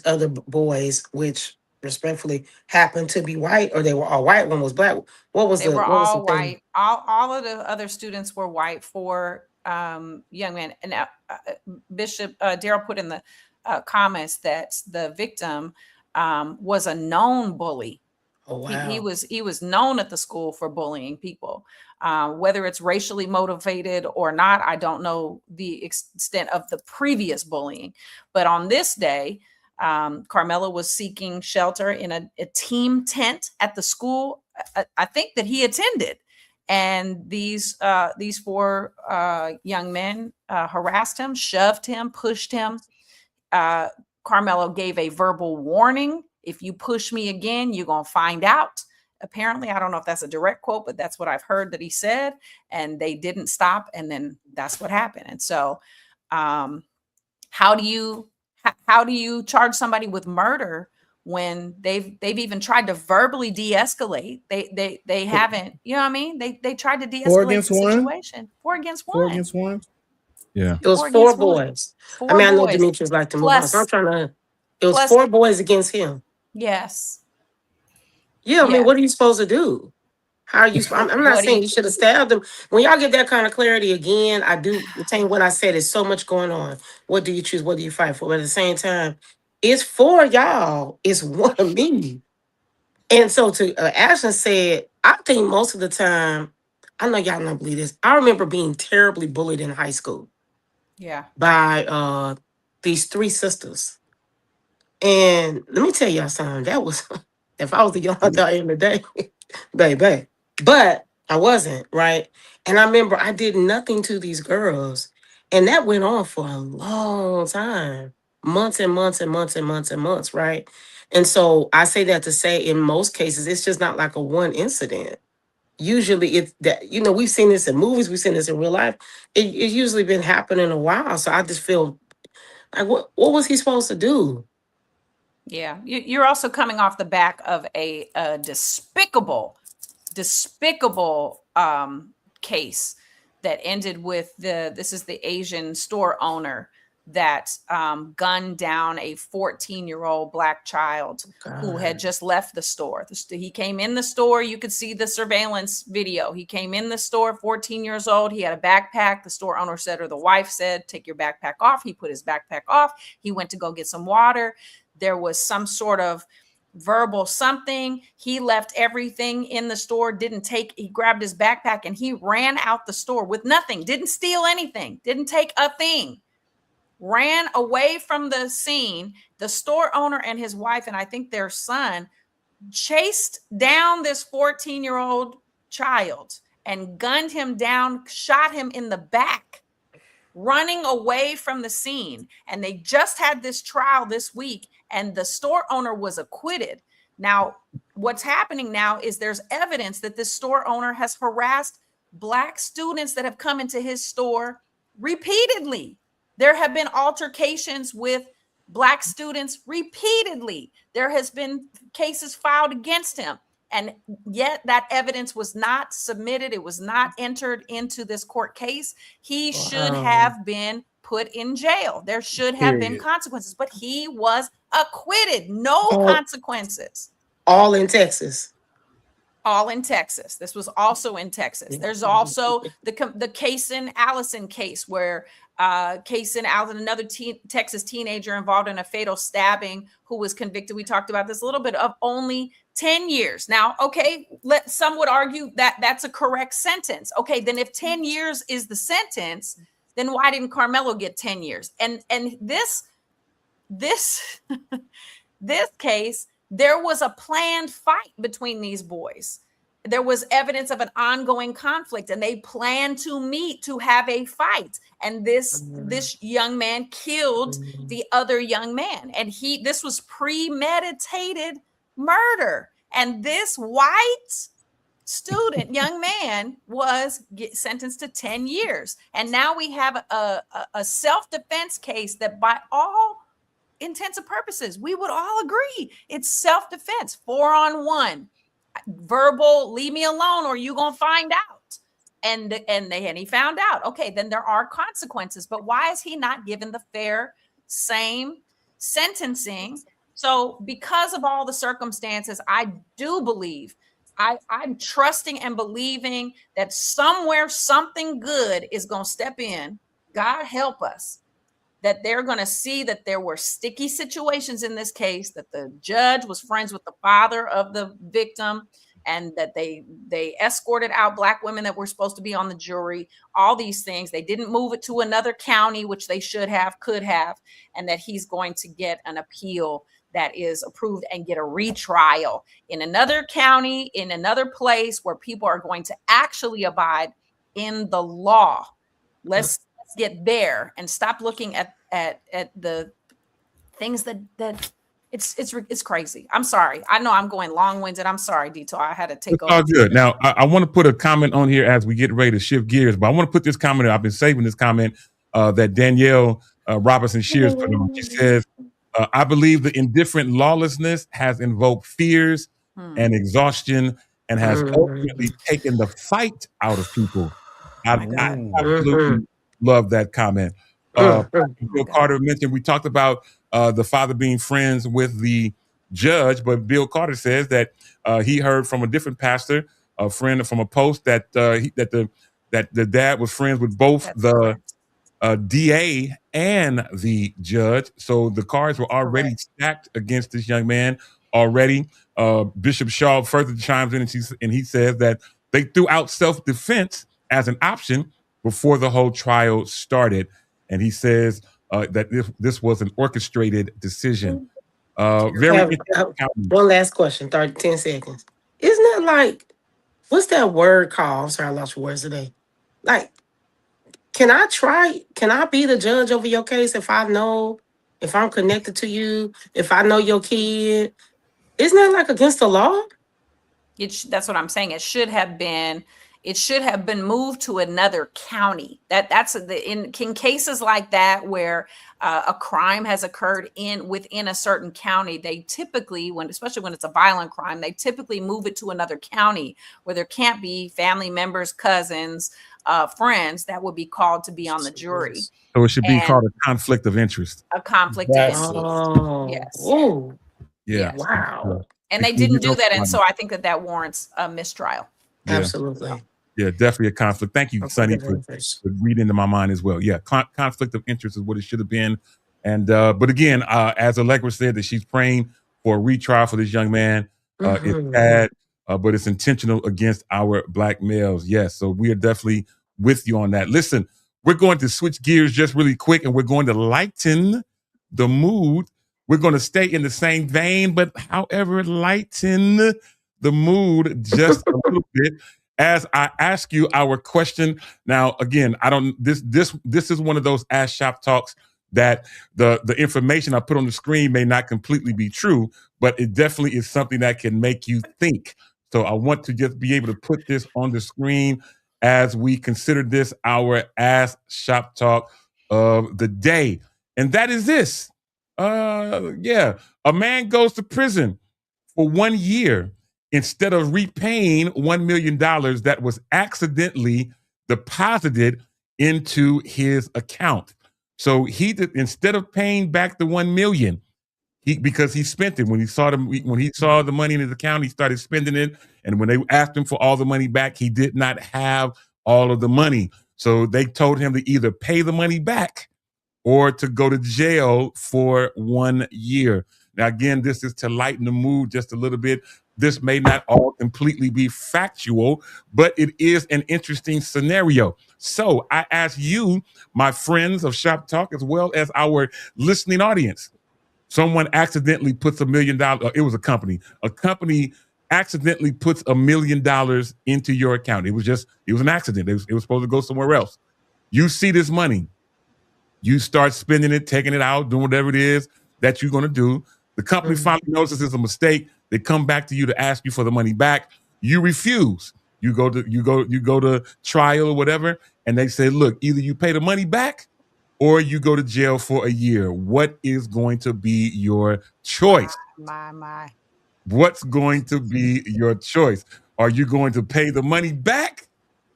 other boys, which respectfully happened to be white, or they were all white. One was black. They were all white. All of the other students were white. For young men, and Bishop Daryl put in the comments that the victim was a known bully. Oh, wow. He was known at the school for bullying people. Whether it's racially motivated or not, I don't know the extent of the previous bullying. But on this day, Carmelo was seeking shelter in a team tent at the school, I think, that he attended. And these 4 young men harassed him, shoved him, pushed him. Carmelo gave a verbal warning. If you push me again, you're going to find out. Apparently, I don't know if that's a direct quote, but that's what I've heard that he said. And they didn't stop. And then that's what happened. And so how do you charge somebody with murder when they've even tried to verbally de-escalate? They haven't, you know what I mean? They tried to de-escalate the situation. 4 against 1. 4 against 1. Yeah. It was 4 boys. I mean, I know Demetrius like to move on, so I'm trying to. It was 4 boys against him. Yes. Yeah, I mean, what are you supposed to do? How are you? I'm not saying you should have stabbed him. When y'all get that kind of clarity again, I do retain what I said. There's so much going on. What do you choose? What do you fight for? But at the same time, it's for y'all. It's one of me. And so to Ashton said, I think most of the time, I know y'all don't believe this. I remember being terribly bullied in high school. Yeah. By these 3 sisters. And let me tell y'all something. That was, if I was the young adult in the day, baby. But I wasn't, right? And I remember I did nothing to these girls. And that went on for a long time. Months and months and months and months and months, right? And so I say that to say in most cases, it's just not like a one incident. Usually it's that, you know, we've seen this in movies, we've seen this in real life. It's usually been happening a while. So I just feel like, what was he supposed to do? Yeah, you're also coming off the back of a despicable case that ended with this is the Asian store owner that gunned down a 14-year-old Black child who had just left the store. He came in the store. You could see the surveillance video. He came in the store, 14 years old. He had a backpack. The store owner said, or the wife said, take your backpack off. He put his backpack off. He went to go get some water. There was some sort of verbal something. He left everything in the store, he grabbed his backpack and he ran out the store with nothing, didn't steal anything, didn't take a thing, ran away from the scene. The store owner and his wife, and I think their son, chased down this 14-year-old child and gunned him down, shot him in the back, running away from the scene. And they just had this trial this week, and the store owner was acquitted. Now, what's happening now is there's evidence that this store owner has harassed Black students that have come into his store repeatedly. There have been altercations with Black students repeatedly. There has been cases filed against him. And yet that evidence was not submitted. It was not entered into this court case. He should have been put in jail. There should have been consequences, but he was acquitted. No consequences. All in Texas. All in Texas. This was also in Texas. There's also the Kaysen Allison case where Kaysen Allison, another Texas teenager involved in a fatal stabbing who was convicted. We talked about this a little bit, of only 10 years. Now, okay, some would argue that that's a correct sentence. Okay, then if 10 years is the sentence, then why didn't Carmelo get 10 years? And this this case, there was a planned fight between these boys. There was evidence of an ongoing conflict, and they planned to meet to have a fight. And this young man killed the other young man. And this was premeditated murder. And this white student, young man, was sentenced to 10 years. And now we have a self-defense case that, by all intents and purposes, we would all agree it's self-defense, 4-on-1. Verbal, leave me alone or you gonna find out. And he found out. Okay, then there are consequences. But why is he not given the fair, same sentencing? So because of all the circumstances, I do believe, I'm trusting and believing that somewhere something good is gonna step in. God help us. That they're going to see that there were sticky situations in this case, that the judge was friends with the father of the victim, and that they escorted out Black women that were supposed to be on the jury, all these things. They didn't move it to another county, which they should have, could have, and that he's going to get an appeal that is approved and get a retrial in another county, in another place where people are going to actually abide in the law. Let's get there and stop looking at the things that it's crazy. I'm sorry. I know I'm going long-winded. I'm sorry, Dito. I had to take over. All good. Now, I want to put a comment on here as we get ready to shift gears, but I want to put this comment. I've been saving this comment that Danielle Robinson Shears put on. She says, I believe the indifferent lawlessness has invoked fears and exhaustion and has ultimately taken the fight out of people. I absolutely love that comment. Bill Carter mentioned, we talked about the father being friends with the judge, but Bill Carter says that he heard from a different pastor a friend from a post that that the dad was friends with both That's the correct. DA and the judge. So the cards were already Correct. stacked against this young man already. Bishop Shaw further chimes in and he says that they threw out self-defense as an option before the whole trial started. And he says that this was an orchestrated decision. Very interesting. One last question, 10 seconds. Isn't that like, what's that word called? I'm sorry, I lost your words today. Like, can I be the judge over your case if I'm connected to you, if I know your kid? Isn't that like against the law? That's what I'm saying. It should have been moved to another county. That's in cases like that where a crime has occurred within a certain county. They typically, especially when it's a violent crime, they typically move it to another county where there can't be family members, cousins, friends that would be called to be on the jury. So it should be called a conflict of interest. A conflict of interest. Oh, yes. Ooh. Yeah. Wow. And they didn't do that, and so I think that warrants a mistrial. Yeah. Absolutely. Yeah, definitely a conflict. Thank you, Sonny, for reading into my mind as well. Yeah, conflict of interest is what it should have been. And but again, as Allegra said, that she's praying for a retrial for this young man. It's sad, but it's intentional against our Black males. Yes, so we are definitely with you on that. Listen, we're going to switch gears just really quick, and we're going to lighten the mood. We're going to stay in the same vein, but however, lighten the mood just a little bit as I ask you our question. Now, again, this is one of those Ask Shop Talks that the information I put on the screen may not completely be true, but it definitely is something that can make you think. So I want to just be able to put this on the screen as we consider this our Ask Shop Talk of the day. And that is this. A man goes to prison for 1 year instead of repaying $1 million that was accidentally deposited into his account. So instead of paying back the 1 million, because he spent it when he saw the money in his account, he started spending it. And when they asked him for all the money back, he did not have all of the money. So they told him to either pay the money back or to go to jail for 1 year. Now, again, this is to lighten the mood just a little bit. This may not all completely be factual, but it is an interesting scenario. So I ask you, my friends of Shop Talk, as well as our listening audience, someone accidentally puts $1 million, it was a company accidentally puts $1 million into your account. It was an accident. It was supposed to go somewhere else. You see this money. You start spending it, taking it out, doing whatever it is that you're going to do. The company finally knows this is a mistake. They come back to you to ask you for the money back. You refuse. You go to trial or whatever, and they say, look, either you pay the money back or you go to jail for 1 year. What is going to be your choice? My. What's going to be your choice? Are you going to pay the money back,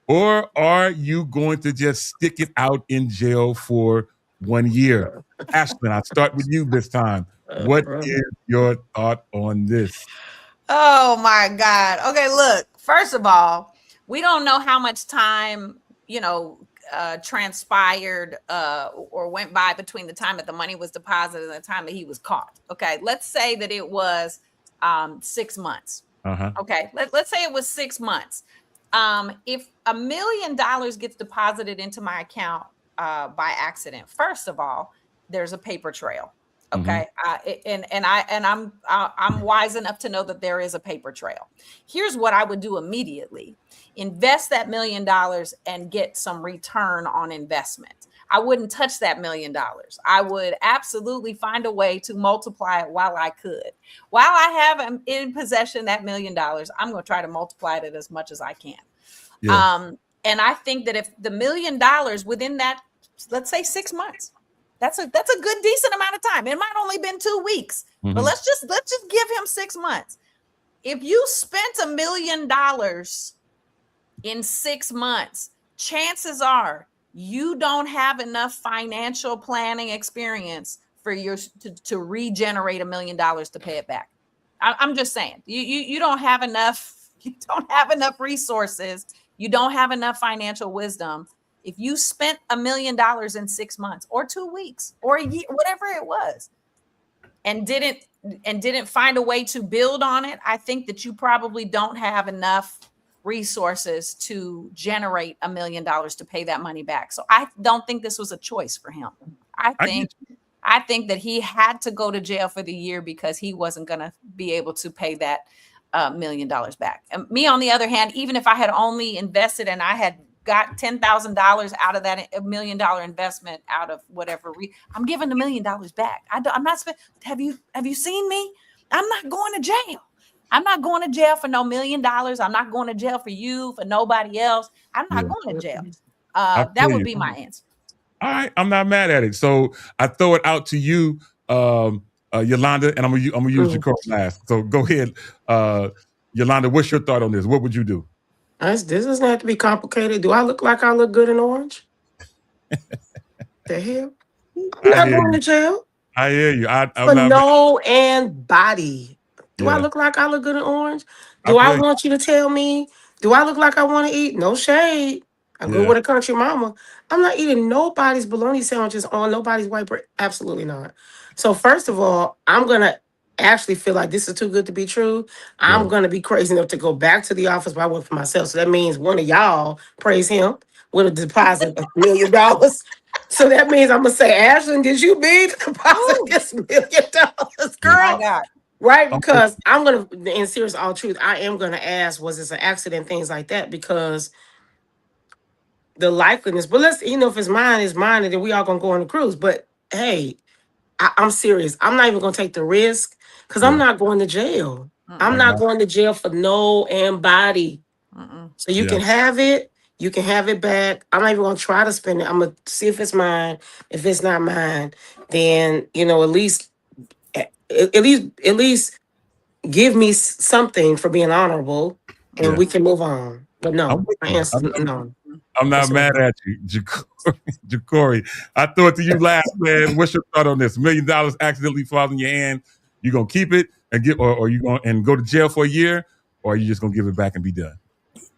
or are you going to just stick it out in jail for 1 year? Ashton, I'll start with you this time. What is your thought on this? Oh my God. Okay, look, first of all, we don't know how much time, transpired or went by between the time that the money was deposited and the time that he was caught. Okay, let's say that it was 6 months. Okay, let's say it was 6 months. If $1 million gets deposited into my account by accident, first of all, there's a paper trail. Okay. I'm wise enough to know that there is a paper trail. Here's what I would do immediately: invest that $1 million and get some return on investment. I wouldn't touch that $1 million. I would absolutely find a way to multiply it while I could. While I have in possession that $1 million, I'm going to try to multiply it as much as I can. Yeah. And I think that if the $1 million within that, let's say 6 months, that's a good decent amount of time. It might only been 2 weeks, but let's just give him 6 months. If you spent $1 million in 6 months, chances are you don't have enough financial planning experience for to regenerate $1 million to pay it back. I'm just saying, you don't have enough you don't have enough resources, you don't have enough financial wisdom. If you spent $1 million in 6 months or 2 weeks or a year, whatever it was, and didn't find a way to build on it, I think that you probably don't have enough resources to generate $1 million to pay that money back. So I don't think this was a choice for him. I think that he had to go to jail for the year because he wasn't going to be able to pay that $1 million back. And me, on the other hand, even if I had only invested and I had got $10,000 out of that $1 million investment out of whatever, I'm giving $1 million back. I'm not. Have you seen me? I'm not going to jail. I'm not going to jail for no $1 million. I'm not going to jail for you, for nobody else. I'm not going to jail. That would be my answer. All right, I'm not mad at it. So I throw it out to you, Yolanda, and I'm gonna use your call last. So go ahead, Yolanda. What's your thought on this? What would you do? This doesn't have to be complicated. Do I look like I look good in orange? The hell? I'm not going to jail. I hear you. For no and body. Do I look like I look good in orange? Do I want you to tell me? Do I look like I want to eat? No shade. I grew with a country mama. I'm not eating nobody's bologna sandwiches on nobody's white bread. Absolutely not. So first of all, I'm going to actually feel like this is too good to be true. I'm going to be crazy enough to go back to the office where I work for myself. So that means one of y'all praise him with a deposit of $1 million. So that means I'm going to say, Ashlyn, did you mean to deposit this $1 million, girl? Right? Because I'm going to, in serious all truth, I am going to ask, was this an accident, things like that, because the likeliness, but let's, if it's mine, and then we all going to go on the cruise. But hey, I'm serious. I'm not even going to take the risk because I'm not going to jail. I'm not going to jail for no and body. So you can have it. You can have it back. I'm not even going to try to spend it. I'm going to see if it's mine. If it's not mine, then, at least give me something for being honorable and we can move on. But no, my answer is no. I'm not mad at you, Jacory. I throw it to you last, man. What's your thought on this? $1 million accidentally falls in your hand. You gonna keep it and or you gonna go to jail for a year, or are you just gonna give it back and be done?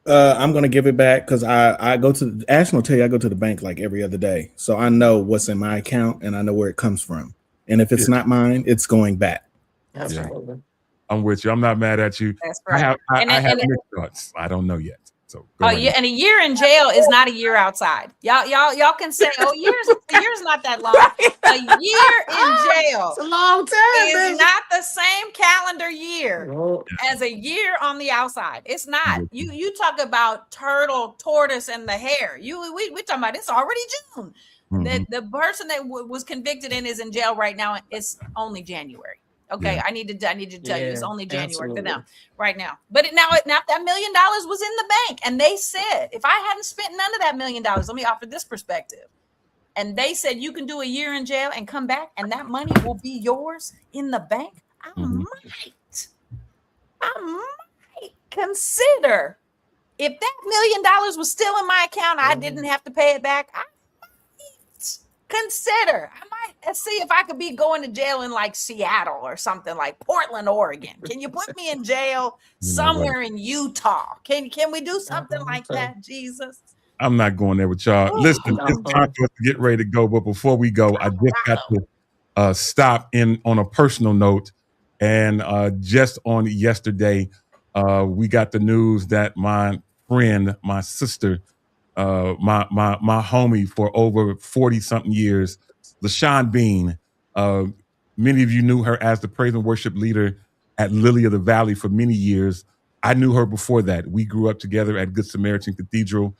I'm gonna give it back because I go to Ashton will tell you I go to the bank like every other day, so I know what's in my account and I know where it comes from. And if it's not mine, it's going back. Absolutely. I'm with you. I'm not mad at you. That's right. I have mixed thoughts. I don't know yet. So yeah, and a year in jail is not a year outside. Y'all can say, a year's not that long. A year in jail, it's a long time. It's not the same calendar year as a year on the outside. It's not. You talk about turtle, tortoise, and the hare. We talking about it's already June. The person that was convicted and is in jail right now, it's only January. Okay, I need to tell you, it's only January for them right now. But now that $1 million was in the bank, and they said, if I hadn't spent none of that $1 million, let me offer this perspective. And they said you can do a year in jail and come back, and that money will be yours in the bank. I might consider, if that $1 million was still in my account, I didn't have to pay it back. I might consider. I might see if I could be going to jail in like Seattle or something, like Portland, Oregon. Can you put me in jail somewhere in Utah? Can we do something like that, Jesus? I'm not going there with y'all. Listen, it's time for us to get ready to go. But before we go, I just got to stop in on a personal note. And just on yesterday, we got the news that my friend, my sister, my homie for over 40-something years, LaShawn Bean. Many of you knew her as the praise and worship leader at Lily of the Valley for many years. I knew her before that. We grew up together at Good Samaritan Cathedral.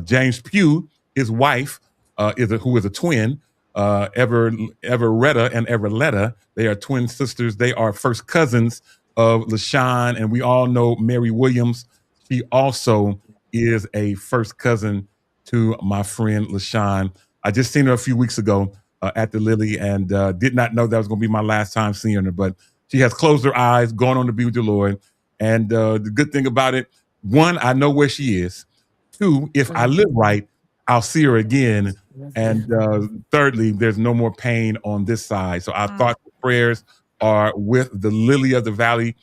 James Pugh, his wife, who is a twin, Everetta and Everletta. They are twin sisters. They are first cousins of LaShawn, and we all know Mary Williams. She also is a first cousin to my friend LaShawn. I just seen her a few weeks ago at the Lily, and did not know that was going to be my last time seeing her. But she has closed her eyes, gone on to be with the Lord. And the good thing about it, one, I know where she is. Two, if I live right, I'll see her again. And thirdly, there's no more pain on this side. So our thoughts and prayers are with the Lily of the Valley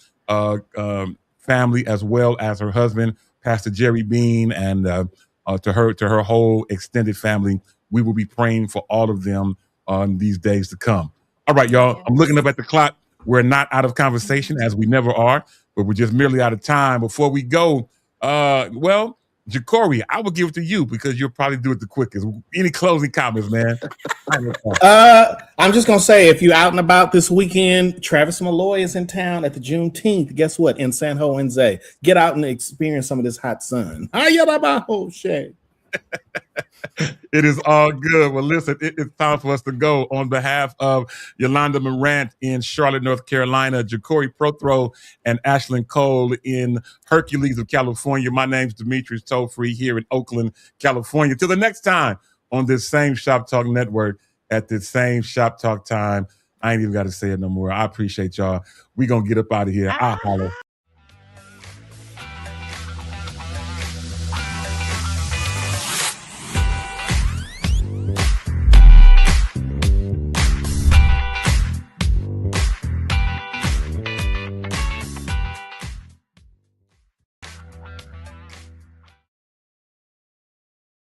family, as well as her husband, Pastor Jerry Bean, and to her whole extended family. We will be praying for all of them on these days to come. All right, y'all. I'm looking up at the clock. We're not out of conversation, as we never are, but we're just merely out of time. Before we go, well, Ja'Cory, I will give it to you because you'll probably do it the quickest. Any closing comments, man? I'm just gonna say, if you're out and about this weekend, Travis Malloy is in town at the Juneteenth. Guess what? In San Jose. Get out and experience some of this hot sun. It is all good. Well, listen, it's time for us to go. On behalf of Yolanda Morant in Charlotte, North Carolina, Ja'Cory Prothro and Ashlyn Cole in Hercules of California, my name's Demetrius Tollfree here in Oakland, California. Till the next time on this same Shop Talk Network at this same Shop Talk time. I ain't even got to say it no more. I appreciate y'all. We gonna get up out of here. I'll holler.